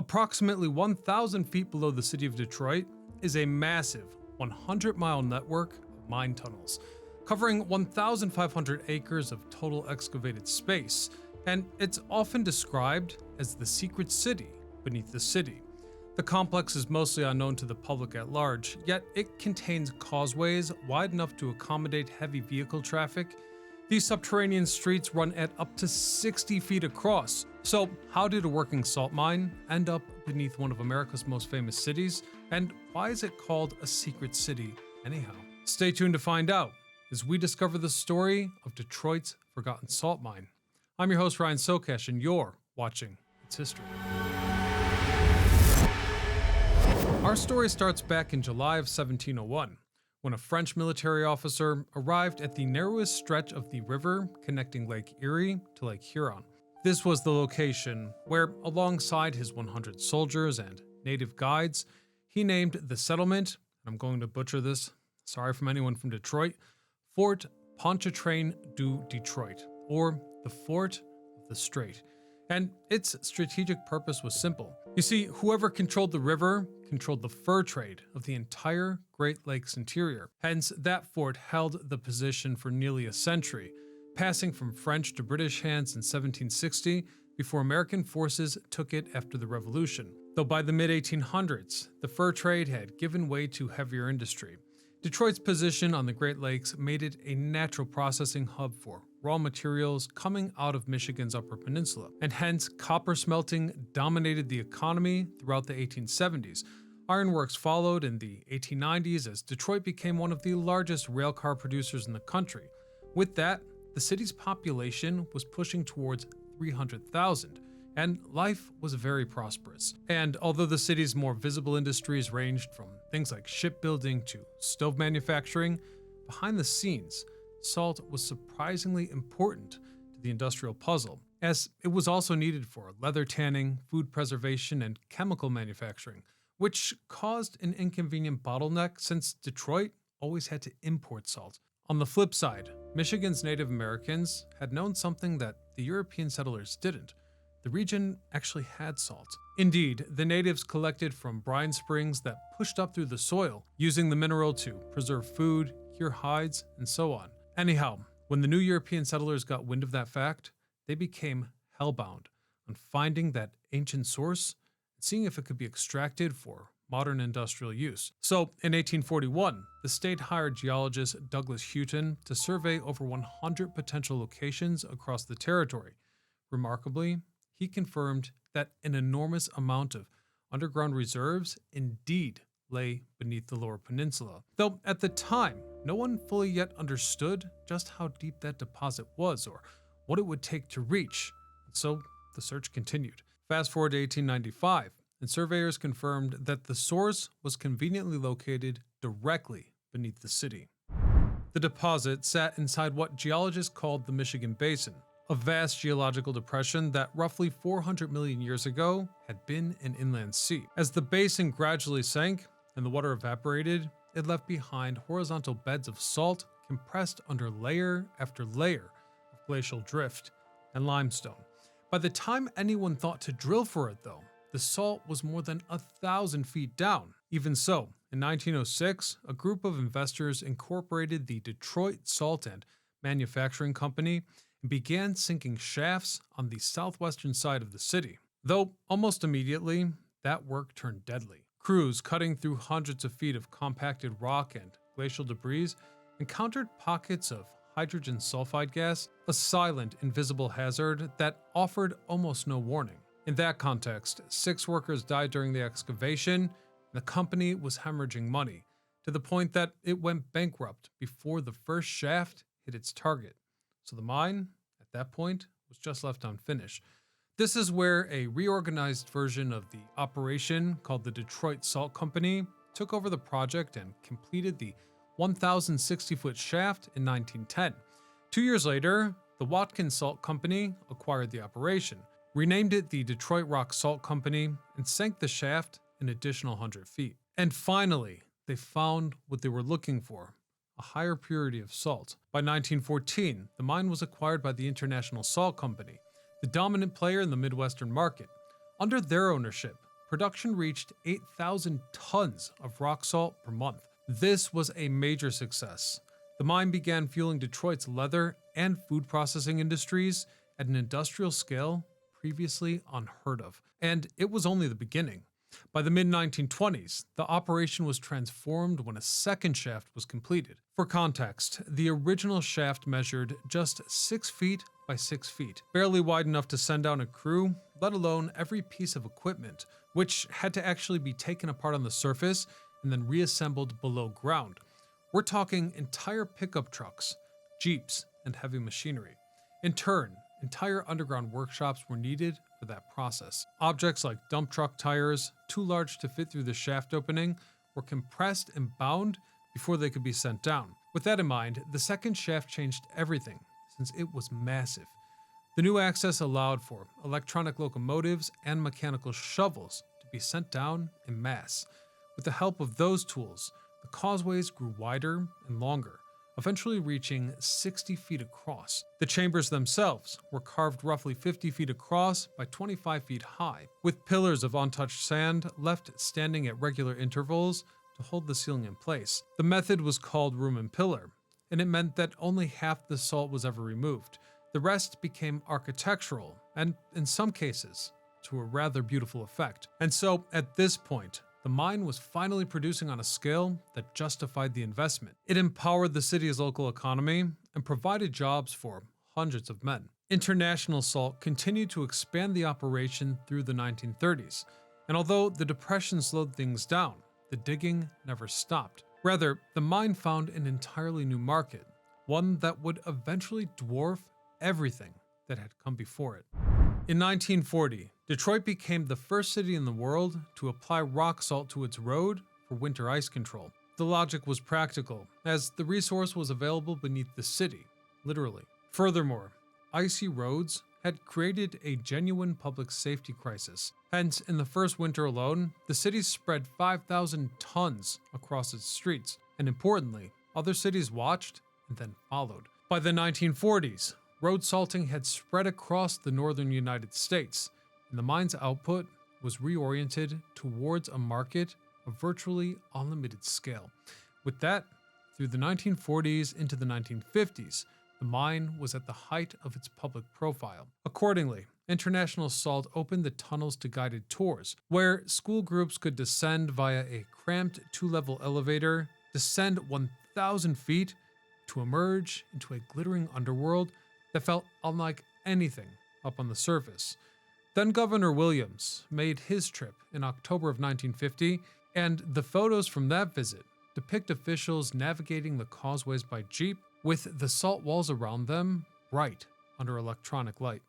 Approximately 1,000 feet below the city of Detroit is a massive 100-mile network of mine tunnels, covering 1,500 acres of total excavated space, and it's often described as the secret city beneath the city. The complex is mostly unknown to the public at large, yet it contains causeways wide enough to accommodate heavy vehicle traffic. These subterranean streets run at up to 60 feet across. So how did a working salt mine end up beneath one of America's most famous cities? And why is it called a secret city anyhow? Stay tuned to find out as we discover the story of Detroit's forgotten salt mine. I'm your host, Ryan Socash, and you're watching It's History. Our story starts back in July of 1701, when a French military officer arrived at the narrowest stretch of the river connecting Lake Erie to Lake Huron. This was the location where, alongside his 100 soldiers and native guides, he named the settlement, and I'm going to butcher this, sorry from anyone from Detroit, Fort Pontchartrain du Detroit, or the Fort of the Strait. And its strategic purpose was simple. You see, whoever controlled the river controlled the fur trade of the entire Great Lakes interior. Hence, that fort held the position for nearly a century, passing from French to British hands in 1760 before American forces took it after the Revolution. Though by the mid-1800s, the fur trade had given way to heavier industry. Detroit's position on the Great Lakes made it a natural processing hub for raw materials coming out of Michigan's Upper Peninsula, and hence copper smelting dominated the economy throughout the 1870s. Ironworks followed in the 1890s as Detroit became one of the largest railcar producers in the country. With that, the city's population was pushing towards 300,000, and life was very prosperous. And although the city's more visible industries ranged from things like shipbuilding to stove manufacturing, behind the scenes, salt was surprisingly important to the industrial puzzle, as it was also needed for leather tanning, food preservation, and chemical manufacturing, which caused an inconvenient bottleneck since Detroit always had to import salt. On the flip side, Michigan's Native Americans had known something that the European settlers didn't. The region actually had salt. Indeed, the natives collected from brine springs that pushed up through the soil, using the mineral to preserve food, cure hides, and so on. Anyhow, when the new European settlers got wind of that fact, they became hellbound on finding that ancient source and seeing if it could be extracted for modern industrial use. So, in 1841, the state hired geologist Douglas Houghton to survey over 100 potential locations across the territory. Remarkably, he confirmed that an enormous amount of underground reserves indeed lay beneath the Lower Peninsula. Though at the time, no one fully yet understood just how deep that deposit was or what it would take to reach, and so the search continued. Fast forward to 1895, and surveyors confirmed that the source was conveniently located directly beneath the city. The deposit sat inside what geologists called the Michigan Basin, a vast geological depression that roughly 400 million years ago had been an inland sea. As the basin gradually sank and the water evaporated, it left behind horizontal beds of salt compressed under layer after layer of glacial drift and limestone. By the time anyone thought to drill for it, though, the salt was more than 1,000 feet down. Even so, in 1906, a group of investors incorporated the Detroit Salt and Manufacturing Company and began sinking shafts on the southwestern side of the city. Though almost immediately, that work turned deadly. Crews cutting through hundreds of feet of compacted rock and glacial debris encountered pockets of hydrogen sulfide gas, a silent, invisible hazard that offered almost no warning. In that context, 6 workers died during the excavation, and the company was hemorrhaging money, to the point that it went bankrupt before the first shaft hit its target. So the mine, at that point, was just left unfinished. This is where a reorganized version of the operation called the Detroit Salt Company took over the project and completed the 1,060-foot shaft in 1910. 2 years later, the Watkins Salt Company acquired the operation, renamed it the Detroit Rock Salt Company, and sank the shaft an additional 100 feet. And finally, they found what they were looking for: a higher purity of salt. By 1914, the mine was acquired by the International Salt Company, the dominant player in the Midwestern market. Under their ownership, production reached 8,000 tons of rock salt per month. This was a major success. The mine began fueling Detroit's leather and food processing industries at an industrial scale previously unheard of. And it was only the beginning. By the mid-1920s, the operation was transformed when a second shaft was completed. For context, the original shaft measured just 6 feet by 6 feet, barely wide enough to send down a crew, let alone every piece of equipment, which had to actually be taken apart on the surface and then reassembled below ground. We're talking entire pickup trucks, jeeps, and heavy machinery. In turn, entire underground workshops were needed for that process. Objects like dump truck tires, too large to fit through the shaft opening, were compressed and bound before they could be sent down. With that in mind, the second shaft changed everything, since it was massive. The new access allowed for electronic locomotives and mechanical shovels to be sent down en masse. With the help of those tools, the causeways grew wider and longer, eventually reaching 60 feet across. The chambers themselves were carved roughly 50 feet across by 25 feet high, with pillars of untouched sand left standing at regular intervals to hold the ceiling in place. The method was called room and pillar, and it meant that only half the salt was ever removed. The rest became architectural, and in some cases, to a rather beautiful effect. And so, at this point, the mine was finally producing on a scale that justified the investment. It empowered the city's local economy and provided jobs for hundreds of men. International Salt continued to expand the operation through the 1930s, and although the Depression slowed things down, the digging never stopped. Rather, the mine found an entirely new market, one that would eventually dwarf everything that had come before it. In 1940, Detroit became the first city in the world to apply rock salt to its road for winter ice control. The logic was practical, as the resource was available beneath the city, literally. Furthermore, icy roads had created a genuine public safety crisis. Hence, in the first winter alone, the city spread 5,000 tons across its streets, and importantly, other cities watched and then followed. By the 1940s, road salting had spread across the northern United States, and the mine's output was reoriented towards a market of virtually unlimited scale. With that, through the 1940s into the 1950s, the mine was at the height of its public profile. Accordingly, International Salt opened the tunnels to guided tours, where school groups could descend via a cramped 2-level elevator, descend 1,000 feet, to emerge into a glittering underworld that felt unlike anything up on the surface. Then Governor Williams made his trip in October of 1950, and the photos from that visit depict officials navigating the causeways by jeep, with the salt walls around them bright under electronic light.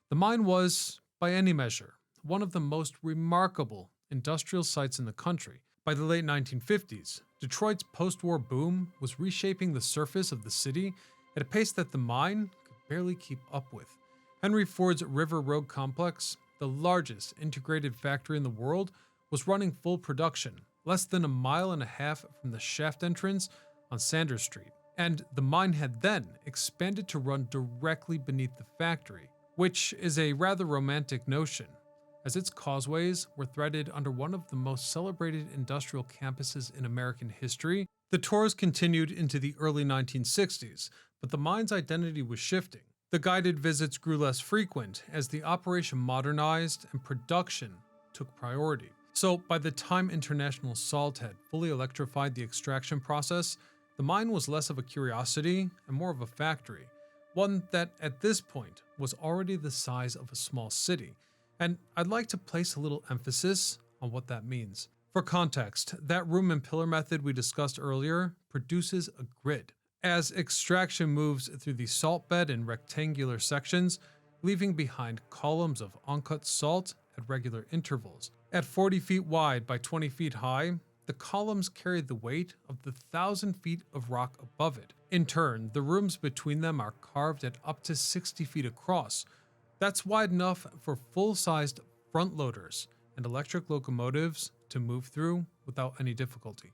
The mine was, by any measure, one of the most remarkable industrial sites in the country. By the late 1950s, Detroit's post-war boom was reshaping the surface of the city at a pace that the mine could barely keep up with. Henry Ford's River Road complex, the largest integrated factory in the world, was running full production, less than a mile and a half from the shaft entrance on Sanders Street. And the mine had then expanded to run directly beneath the factory, which is a rather romantic notion, as its causeways were threaded under one of the most celebrated industrial campuses in American history. The tours continued into the early 1960s, but the mine's identity was shifting. The guided visits grew less frequent as the operation modernized and production took priority. So by the time International Salt had fully electrified the extraction process, the mine was less of a curiosity and more of a factory, one that at this point was already the size of a small city. And I'd like to place a little emphasis on what that means. For context, that room and pillar method we discussed earlier produces a grid. As extraction moves through the salt bed in rectangular sections, leaving behind columns of uncut salt at regular intervals. At 40 feet wide by 20 feet high, the columns carry the weight of the 1,000 feet of rock above it. In turn, the rooms between them are carved at up to 60 feet across. That's wide enough for full-sized front loaders and electric locomotives to move through without any difficulty.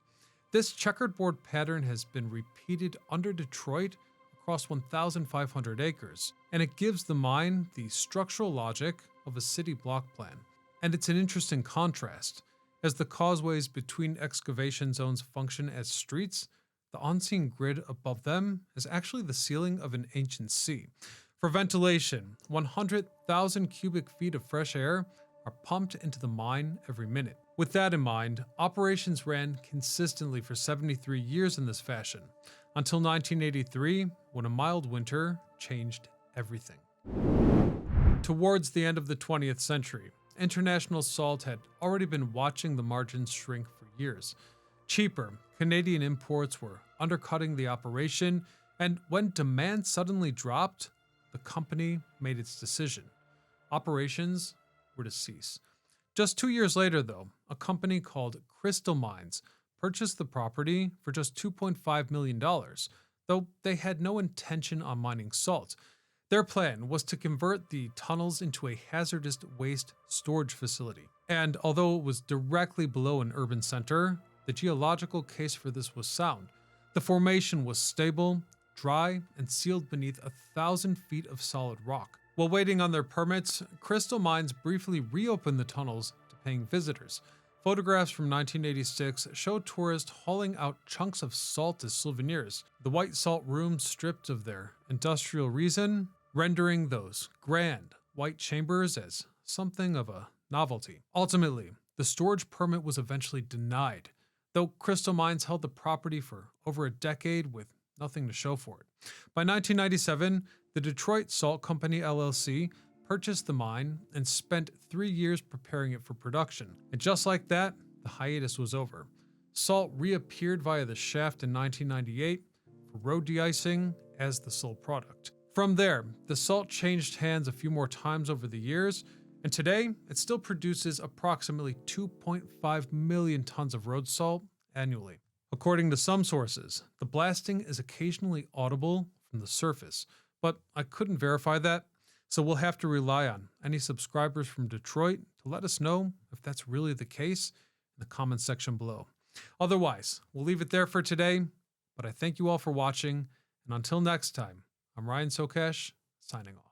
This checkerboard pattern has been repeated under Detroit across 1,500 acres, and it gives the mine the structural logic of a city block plan. And it's an interesting contrast. As the causeways between excavation zones function as streets, the unseen grid above them is actually the ceiling of an ancient sea. For ventilation, 100,000 cubic feet of fresh air are pumped into the mine every minute. With that in mind, operations ran consistently for 73 years in this fashion, until 1983, when a mild winter changed everything. Towards the end of the 20th century, international salt had already been watching the margins shrink for years. Cheaper Canadian imports were undercutting the operation, and when demand suddenly dropped, the company made its decision. Operations were to cease. Just 2 years later, though, a company called Crystal Mines purchased the property for just $2.5 million, though they had no intention on mining salt. Their plan was to convert the tunnels into a hazardous waste storage facility. And although it was directly below an urban center, the geological case for this was sound. The formation was stable, dry, and sealed beneath 1,000 feet of solid rock. While waiting on their permits, Crystal Mines briefly reopened the tunnels to paying visitors. Photographs from 1986 show tourists hauling out chunks of salt as souvenirs, the white salt rooms stripped of their industrial reason, rendering those grand white chambers as something of a novelty. Ultimately, the storage permit was eventually denied, though Crystal Mines held the property for over a decade with nothing to show for it. By 1997, the Detroit Salt Company LLC purchased the mine and spent 3 years preparing it for production. And just like that, the hiatus was over. Salt reappeared via the shaft in 1998 for road de-icing as the sole product. From there, the salt changed hands a few more times over the years, and today it still produces approximately 2.5 million tons of road salt annually. According to some sources, the blasting is occasionally audible from the surface, but I couldn't verify that, so we'll have to rely on any subscribers from Detroit to let us know if that's really the case in the comments section below. Otherwise, we'll leave it there for today, but I thank you all for watching, and until next time, I'm Ryan Socash, signing off.